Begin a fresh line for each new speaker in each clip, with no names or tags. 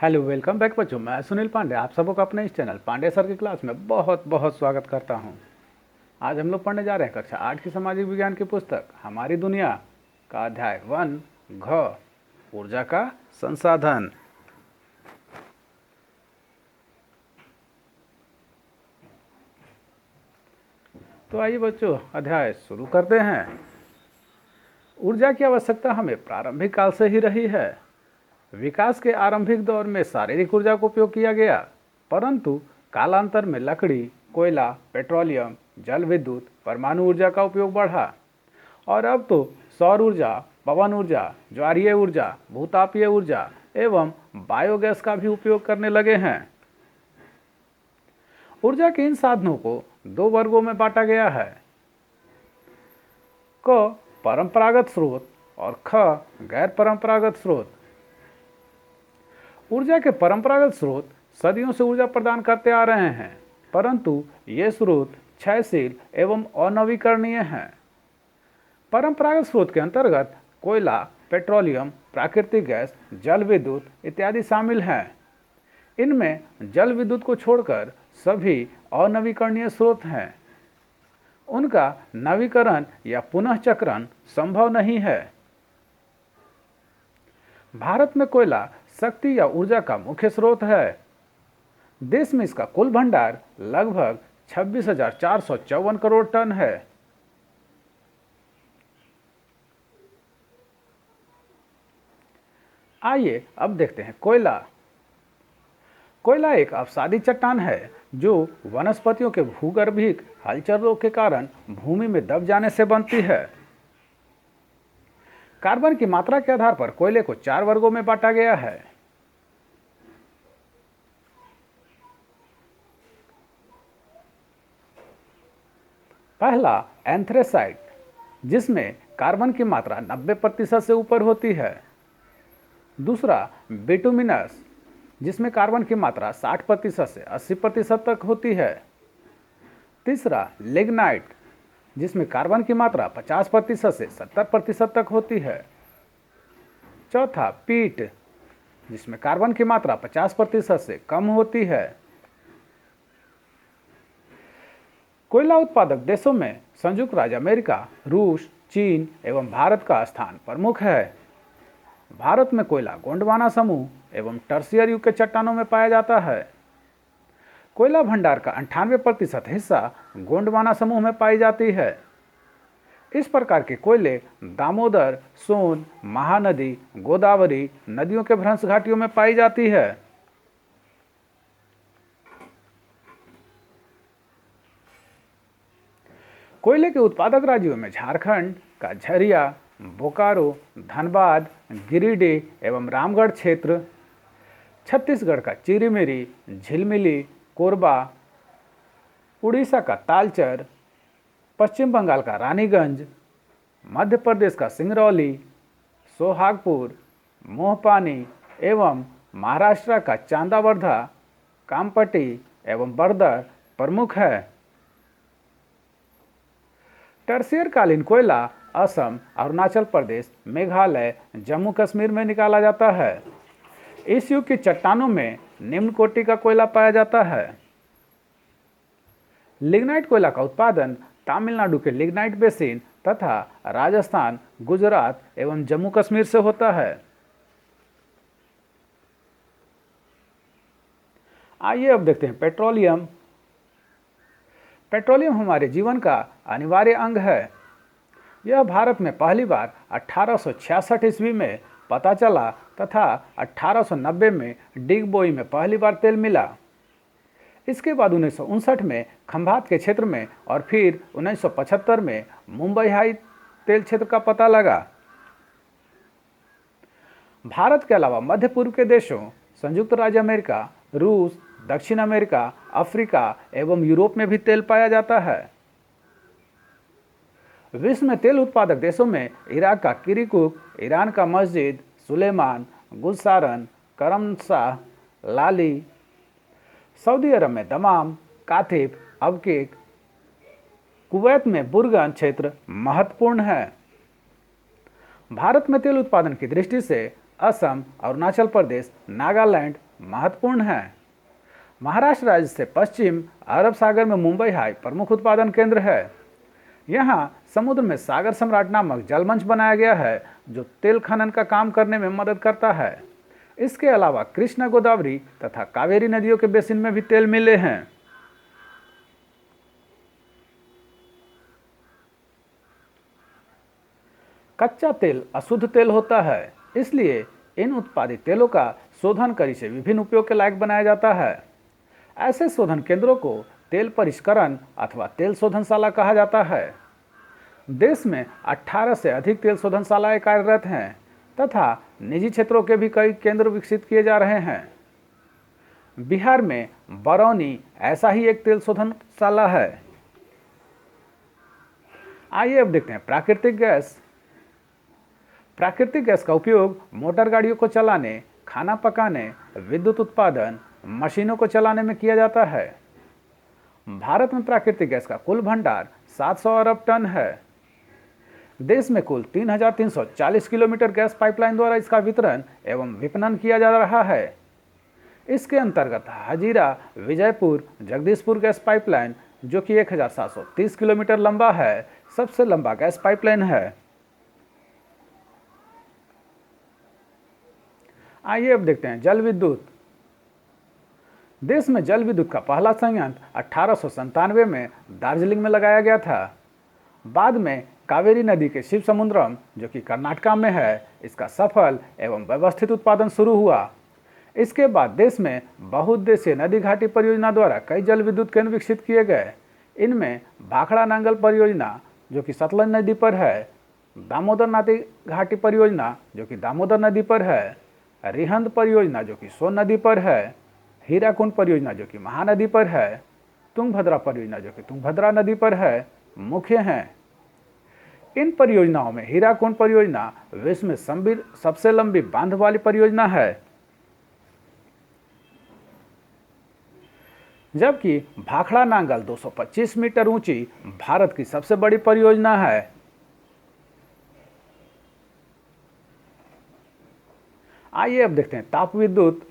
Hello welcome back बच्चों। मैं सुनील पांडे आप सबको अपने इस चैनल पांडे सर की क्लास में बहुत बहुत स्वागत करता हूं। आज हम लोग पढ़ने जा रहे हैं कक्षा 8 की सामाजिक विज्ञान की पुस्तक हमारी दुनिया का अध्याय 1 घ ऊर्जा का संसाधन। तो आइए बच्चों अध्याय शुरू करते हैं। ऊर्जा की आवश्यकता हमें प्रारंभिक काल से ही रही है। विकास के आरंभिक दौर में शारीरिक ऊर्जा का उपयोग किया गया, परंतु कालांतर में लकड़ी, कोयला, पेट्रोलियम, जल विद्युत, परमाणु ऊर्जा का उपयोग बढ़ा और अब तो सौर ऊर्जा, पवन ऊर्जा, ज्वारीय ऊर्जा, भूतापीय ऊर्जा एवं बायोगैस का भी उपयोग करने लगे हैं। ऊर्जा के इन साधनों को दो वर्गों में बांटा गया है, क परंपरागत स्रोत और ख गैर परंपरागत स्रोत। ऊर्जा के परंपरागत स्रोत सदियों से ऊर्जा प्रदान करते आ रहे हैं, परंतु ये स्रोत क्षयशील एवं अनवीकरणीय हैं। परंपरागत स्रोत के अंतर्गत कोयला, पेट्रोलियम, प्राकृतिक गैस, जल विद्युत इत्यादि शामिल हैं। इनमें जल विद्युत को छोड़कर सभी अनवीकरणीय स्रोत हैं। उनका नवीकरण या पुनः चक्रण संभव नहीं है। भारत में कोयला शक्ति या ऊर्जा का मुख्य स्रोत है। देश में इसका कुल भंडार लगभग 26,454 करोड़ टन है। आइए अब देखते हैं कोयला। कोयला एक अवसादी चट्टान है जो वनस्पतियों के भूगर्भिक हलचलों के कारण भूमि में दब जाने से बनती है। कार्बन की मात्रा के आधार पर कोयले को 4 वर्गों में बांटा गया है। पहला एंथ्रेसाइट, जिसमें कार्बन की मात्रा 90% से ऊपर होती है। दूसरा बिटुमिनस, जिसमें कार्बन की मात्रा 60% से 80% तक होती है। तीसरा लिग्नाइट, जिसमें कार्बन की मात्रा 50% से 70% तक होती है। चौथा पीट, जिसमें कार्बन की मात्रा 50% से कम होती है। कोयला उत्पादक देशों में संयुक्त राज्य अमेरिका, रूस, चीन एवं भारत का स्थान प्रमुख है। भारत में कोयला गोंडवाना समूह एवं टर्शियर युग के चट्टानों में पाया जाता है। कोयला भंडार का 98% हिस्सा गोंडवाना समूह में पाई जाती है। इस प्रकार के कोयले दामोदर, सोन, महानदी, गोदावरी नदियों के भ्रंश घाटियों में पाई जाती है। कोयले के उत्पादक राज्यों में झारखंड का झरिया, बोकारो, धनबाद, गिरिडीह एवं रामगढ़ क्षेत्र, छत्तीसगढ़ का चिरीमिरी, झिलमिली, कोरबा, उड़ीसा का तालचर, पश्चिम बंगाल का रानीगंज, मध्य प्रदेश का सिंगरौली, सोहागपुर, मोहपानी एवं महाराष्ट्र का चांदावर्धा, कामपट्टी एवं बर्दर प्रमुख है। टर्शियर कालीन कोयला असम, अरुणाचल प्रदेश, मेघालय, जम्मू कश्मीर में निकाला जाता है। इस युग की चट्टानों में निम्न कोटि का कोयला पाया जाता है। लिग्नाइट कोयला का उत्पादन तमिलनाडु के लिग्नाइट बेसिन तथा राजस्थान, गुजरात एवं जम्मू कश्मीर से होता है। आइए अब देखते हैं पेट्रोलियम। पेट्रोलियम हमारे जीवन का अनिवार्य अंग है। यह भारत में पहली बार 1866 ईस्वी में पता चला तथा 1890 में डिगबोई में पहली बार तेल मिला। इसके बाद 1959 में खंभात के क्षेत्र में और फिर 1975 में मुंबई हाई तेल क्षेत्र का पता लगा। भारत के अलावा मध्य पूर्व के देशों संयुक्त राज्य अमेरिका, रूस, दक्षिण अमेरिका, अफ्रीका एवं यूरोप में भी तेल पाया जाता है। विश्व में तेल उत्पादक देशों में इराक का किरिकुक, ईरान का मस्जिद, सुलेमान, गुलसारन, करमशाह, लाली, सऊदी अरब में दमाम, कातिफ, अबकेक, कुवैत में बुरगन क्षेत्र महत्वपूर्ण है। भारत में तेल उत्पादन की दृष्टि से असम, अरुणाचल प्रदेश, नागालैंड, महत्वपूर्ण हैं। महाराष्ट्र राज्य से पश्चिम अरब सागर में मुंबई हाई प्रमुख उत्पादन केंद्र है। यहाँ समुद्र में सागर सम्राट नामक जलमंच बनाया गया है जो तेल खनन का काम करने में मदद करता है। इसके अलावा कृष्णा, गोदावरी तथा कावेरी नदियों के बेसिन में भी तेल मिले हैं। कच्चा तेल अशुद्ध तेल होता है, इसलिए इन उत्पादित तेलों का शोधन कर इसे विभिन्न उपयोग के लायक बनाया जाता है। ऐसे शोधन केंद्रों को तेल परिष्करण अथवा तेल शोधनशाला कहा जाता है। देश में 18 से अधिक तेल शोधनशालाएं कार्यरत हैं तथा निजी क्षेत्रों के भी कई केंद्र विकसित किए जा रहे हैं। बिहार में बरौनी ऐसा ही एक तेल शोधनशाला है। आइए अब देखते हैं प्राकृतिक गैस। प्राकृतिक गैस का उपयोग मोटर गाड़ियों को चलाने, खाना पकाने, विद्युत उत्पादन, मशीनों को चलाने में किया जाता है। भारत में प्राकृतिक गैस का कुल भंडार 700 अरब टन है। देश में कुल 3,340 किलोमीटर गैस पाइपलाइन द्वारा इसका वितरण एवं विपणन किया जा रहा है। इसके अंतर्गत हजीरा विजयपुर जगदीशपुर गैस पाइपलाइन, जो कि 1,730 किलोमीटर लंबा है, सबसे लंबा गैस पाइपलाइन है। आइए अब देखते हैं जल विद्युत। देश में जल विद्युत का पहला संयंत्र 1897 में दार्जिलिंग में लगाया गया था। बाद में कावेरी नदी के शिव समुद्रम, जो कि कर्नाटका में है, इसका सफल एवं व्यवस्थित उत्पादन शुरू हुआ। इसके बाद देश में बहुउद्देशीय नदी घाटी परियोजना द्वारा कई जल विद्युत केंद्र विकसित किए गए। इनमें भाखड़ा नांगल परियोजना, जो कि सतलज नदी पर है, दामोदर नदी घाटी परियोजना, जो कि दामोदर नदी पर है, रिहंद परियोजना, जो कि सोन नदी पर है, हीराकुंड परियोजना, जो कि महानदी पर है, तुंगभद्रा परियोजना, जो कि तुंगभद्रा नदी पर है, मुख्य हैं। इन परियोजनाओं में हीराकुंड परियोजना विश्व में सबसे लंबी बांध वाली परियोजना है, जबकि भाखड़ा नांगल 225 मीटर ऊंची भारत की सबसे बड़ी परियोजना है। आइए अब देखते हैं ताप विद्युत।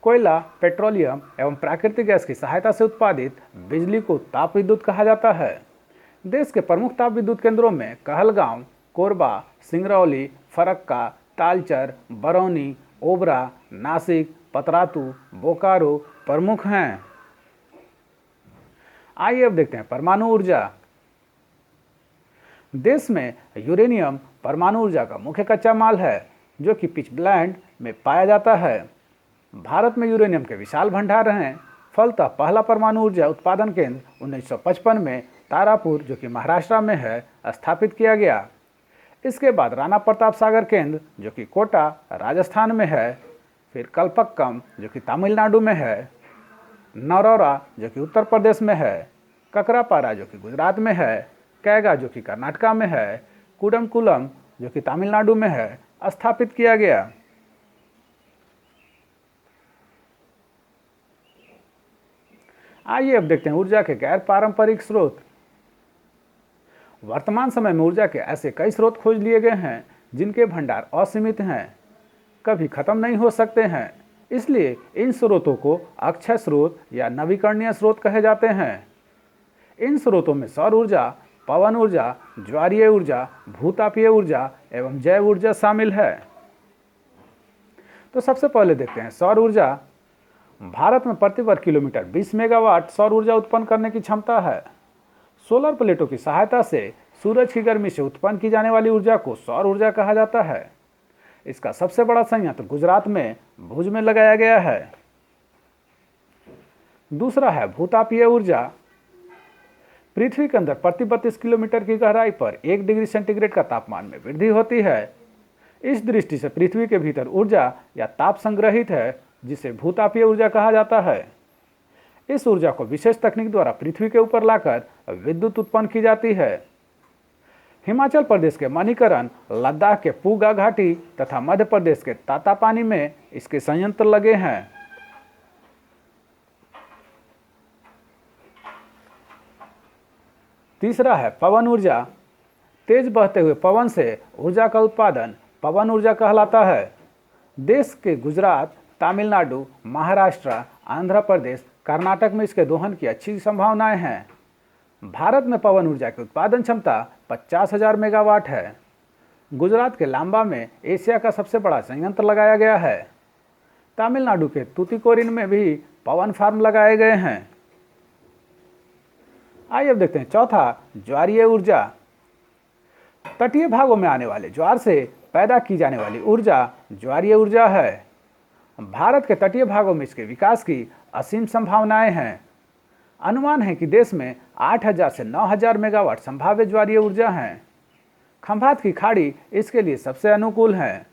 कोयला, पेट्रोलियम एवं प्राकृतिक गैस की सहायता से उत्पादित बिजली को ताप विद्युत कहा जाता है। देश के प्रमुख ताप विद्युत केंद्रों में कहलगांव, कोरबा, सिंगरौली, फरक्का, तालचर, बरौनी, ओबरा, नासिक, पतरातू, बोकारो प्रमुख हैं। आइए अब देखते हैं परमाणु ऊर्जा। देश में यूरेनियम परमाणु ऊर्जा का मुख्य कच्चा माल है, जो कि पिचब्लैंड में पाया जाता है। भारत में यूरेनियम के विशाल भंडार हैं। फलतः पहला परमाणु ऊर्जा उत्पादन केंद्र 1955 में तारापुर, जो कि महाराष्ट्र में है, स्थापित किया गया। इसके बाद राणा प्रताप सागर केंद्र, जो कि कोटा राजस्थान में है, फिर कल्पक्कम, जो कि तमिलनाडु में है, नरौरा, जो कि उत्तर प्रदेश में है, ककरापारा, जो कि गुजरात में है, कैगा, जो कि कर्नाटका में है, कुडमकुलम, जो कि तमिलनाडु में है, स्थापित किया गया। आइए अब देखते हैं ऊर्जा के गैर पारंपरिक स्रोत। वर्तमान समय में ऊर्जा के ऐसे कई स्रोत खोज लिए गए हैं जिनके भंडार असीमित हैं, कभी खत्म नहीं हो सकते हैं। इसलिए इन स्रोतों को अक्षय स्रोत या नवीकरणीय स्रोत कहे जाते हैं। इन स्रोतों में सौर ऊर्जा, पवन ऊर्जा, ज्वारीय ऊर्जा, भूतापीय ऊर्जा एवं जैव ऊर्जा शामिल है। तो सबसे पहले देखते हैं सौर ऊर्जा। भारत में प्रति वर्ग किलोमीटर 20 मेगावाट सौर ऊर्जा उत्पन्न करने की क्षमता है। सोलर प्लेटों की सहायता से सूरज की गर्मी से उत्पन्न की जाने वाली ऊर्जा को सौर ऊर्जा कहा जाता है। इसका सबसे बड़ा संयंत्र गुजरात में भुज में लगाया गया है। दूसरा है भूतापीय ऊर्जा। पृथ्वी के अंदर प्रति 32 किलोमीटर की गहराई पर 1 डिग्री सेंटीग्रेड का तापमान में वृद्धि होती है। इस दृष्टि से पृथ्वी के भीतर ऊर्जा या ताप संग्रहित है, जिसे भूतापीय ऊर्जा कहा जाता है। इस ऊर्जा को विशेष तकनीक द्वारा पृथ्वी के ऊपर लाकर विद्युत उत्पन्न की जाती है। हिमाचल प्रदेश के मणिकरण, लद्दाख के पूगा घाटी तथा मध्य प्रदेश के तातापानी में इसके संयंत्र लगे हैं। तीसरा है पवन ऊर्जा। तेज बहते हुए पवन से ऊर्जा का उत्पादन पवन ऊर्जा कहलाता है। देश के गुजरात, तमिलनाडु, महाराष्ट्र, आंध्र प्रदेश, कर्नाटक में इसके दोहन की अच्छी संभावनाएं हैं। भारत में पवन ऊर्जा की उत्पादन क्षमता 50,000 मेगावाट है। गुजरात के लांबा में एशिया का सबसे बड़ा संयंत्र लगाया गया है। तमिलनाडु के तूतीकोरिन में भी पवन फार्म लगाए गए हैं। आइए अब देखते हैं चौथा, ज्वारीय ऊर्जा। तटीय भागों में आने वाले ज्वार से पैदा की जाने वाली ऊर्जा ज्वारीय ऊर्जा है। भारत के तटीय भागों में इसके विकास की असीम संभावनाएं हैं। अनुमान है कि देश में 8,000 से 9,000 मेगावाट संभाव्य ज्वारीय ऊर्जा हैं। खंभात की खाड़ी इसके लिए सबसे अनुकूल है।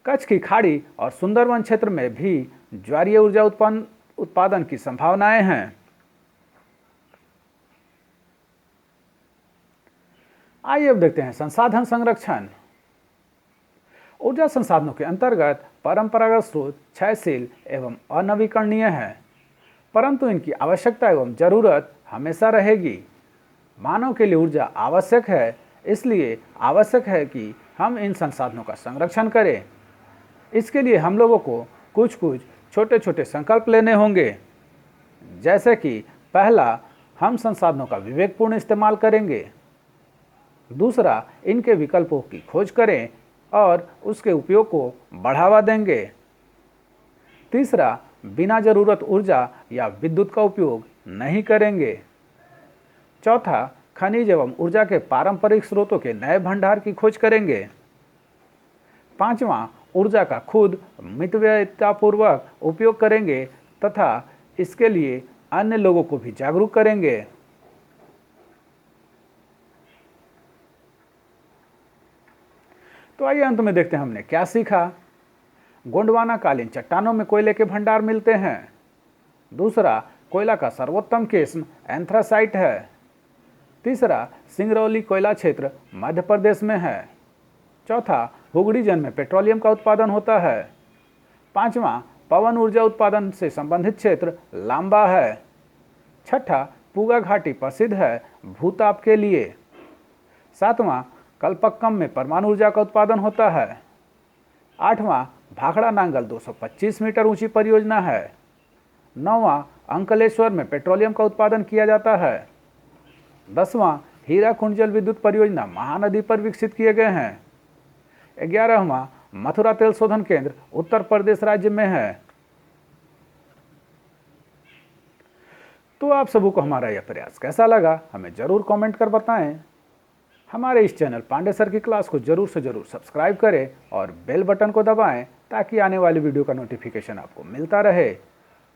कच्छ की खाड़ी और सुंदरवन क्षेत्र में भी ज्वारीय ऊर्जा उत्पादन की संभावनाएं हैं। आइए अब देखते हैं संसाधन संरक्षण। ऊर्जा संसाधनों के अंतर्गत परंपरागत स्रोत क्षयशील एवं अनवीकरणीय हैं, परंतु इनकी आवश्यकता एवं जरूरत हमेशा रहेगी। मानव के लिए ऊर्जा आवश्यक है, इसलिए आवश्यक है कि हम इन संसाधनों का संरक्षण करें। इसके लिए हम लोगों को कुछ छोटे छोटे संकल्प लेने होंगे, जैसे कि पहला, हम संसाधनों का विवेकपूर्ण इस्तेमाल करेंगे। दूसरा, इनके विकल्पों की खोज करें और उसके उपयोग को बढ़ावा देंगे। तीसरा, बिना जरूरत ऊर्जा या विद्युत का उपयोग नहीं करेंगे। चौथा, खनिज एवं ऊर्जा के पारंपरिक स्रोतों के नए भंडार की खोज करेंगे। पांचवा, ऊर्जा का खुद मितव्ययितापूर्वक उपयोग करेंगे तथा इसके लिए अन्य लोगों को भी जागरूक करेंगे। तो आइए अंत में देखते हैं हमने क्या सीखा। गोंडवाना कालीन चट्टानों में कोयले के भंडार मिलते हैं। दूसरा, कोयला का सर्वोत्तम किस्म एंथ्रासाइट है। तीसरा, सिंगरौली कोयला क्षेत्र मध्य प्रदेश में है। चौथा, हुगड़ी जन में पेट्रोलियम का उत्पादन होता है। पांचवा, पवन ऊर्जा उत्पादन से संबंधित क्षेत्र लांबा है। छठा, पूगा घाटी प्रसिद्ध है भूताप के लिए। सातवां, कलपक्कम में परमाणु ऊर्जा का उत्पादन होता है। आठवां, भाखड़ा नांगल 225 मीटर ऊंची परियोजना है। नौवां, अंकलेश्वर में पेट्रोलियम का उत्पादन किया जाता है। 10वां, हीराकुंड जल विद्युत परियोजना महानदी पर विकसित किए गए हैं। 11वां, मथुरा तेल शोधन केंद्र उत्तर प्रदेश राज्य में है। तो आप सबों को हमारा यह प्रयास कैसा लगा, हमें जरूर कमेंट कर बताएं। हमारे इस चैनल पांडे सर की क्लास को जरूर से जरूर सब्सक्राइब करें और बेल बटन को दबाएं ताकि आने वाली वीडियो का नोटिफिकेशन आपको मिलता रहे।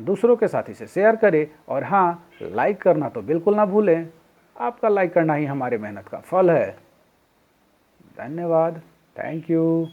दूसरों के साथ इसे शेयर करें और हाँ, लाइक करना तो बिल्कुल ना भूलें। आपका लाइक करना ही हमारे मेहनत का फल है। धन्यवाद। Thank you.